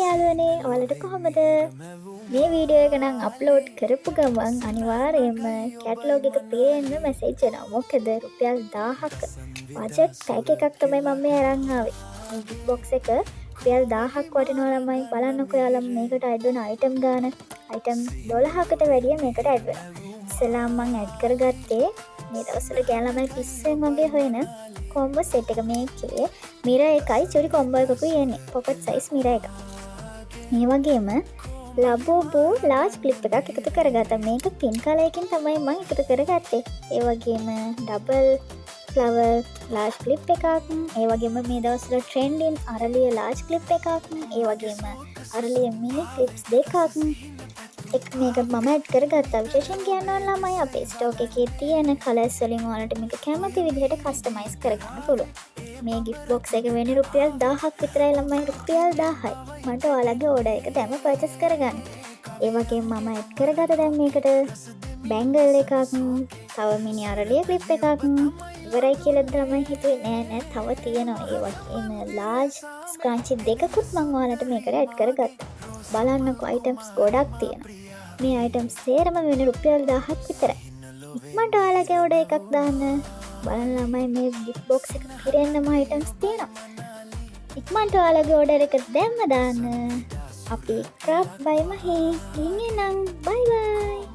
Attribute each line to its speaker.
Speaker 1: යාළුවනේ ඔයාලට කොහොමද මේ වීඩියෝ එක නම් අප්ලෝඩ් කරපු ගමන් අනිවාර්යයෙන්ම කැටලොග් එක පේන්න මැසේජ් එනවා. මොකද රුපියල් 1000ක බජට් පැක් එකක් තමයි මම මේ අරන් ආවේ. මේ ගිෆ්ට් බොක්ස් එක රුපියල් 1000ක් වටිනවා ළමයි. බලන්නකෝ යාළුවා මේකට ඇඩ් වෙන අයිටම් ගාන. අයිටම් 12කට වැඩිය මේකට ඇඩ් වෙනවා. ඉස්සෙල්ලාම මම ඇඩ් කරගත්තේ මේ දවස්වල ගෑන ළමයි පිස්සෙන් වගේ හොයන කොම්බෝ සෙට් එක. මේකේ මිරර් එකයි චුරි කොම්බෝ එකකුයි එන්නේ. පොකට් සයිස් මිරර් එක. මේ වගේම ලබෝබෝ ලාර්ජ් ක්ලිප් එකක් එකතු කරගත්තා. මේක පින් කලර් එකකින් තමයි මම එකතු කරගත්තේ. ඒ වගේම ඩබල් ෆ්ලවර් ලාර්ජ් ක්ලිප් එකක්. ඒ වගේම මේ දවස්වල ට්‍රෙන්ඩින් අරලිය ලාර්ජ් ක්ලිප් එකක්. ඒ වගේම අරලිය මිනි ක්ලිප්ස් දෙකක්. මේක මම ඇඩ් කරගත්තා. විශේෂයෙන් කියන්න ඕන ළමයි අපේ ස්ටෝක් එකේ තියෙන කලර්ස් වලින් ඔයාලට මේක කැමති විදිහට කස්ටමයිස් කරගන්න පුළුවන්. මේ ගිෆ්ට් බොක්ස් එක වෙන්නේ රුපියල් 1000ක් විතරයි ළමයි. රුපියල් 1000යි. මට ඔයාලගේ ඕඩර් එක දැන්ම පර්චේස් කරගන්න. ඒ වගේම මම ඇඩ් කරගත්ත දැන් මේකට බැංගල් එකක්, තව මිනි අරලිය ක්ලිප් එකක් ඉවරයි කියලා ළමයි හිතුවේ නෑ තව තියෙනවා. ඒ වගේම ලාර්ජ් ස්ක්‍රන්චි දෙකකුත් මම ඔයාලට මේකට ඇඩ් කරගත්තා. බලන්නකෝ අයිටම්ස් ගොඩක් තියෙනවා. මේ අයිටම්ස් සේරම වෙන්නේ රුපියල් 1000ක් විතරයි. ඉක්මනට ඔයාලගේ ඕඩර් එකක් දාන්න. බලන්න ළමයි මේ ගිෆ්ට් බොක්ස් එක පිරෙන්නම අයිටම්ස් තියෙනවා. ඉක්මනට ඔයාලගේ ඕඩර් එක දැම්ම දාන්න. අපි ක්‍රාෆ්ට් බයි මහී. ඉන්නේ නම් බයි බයි.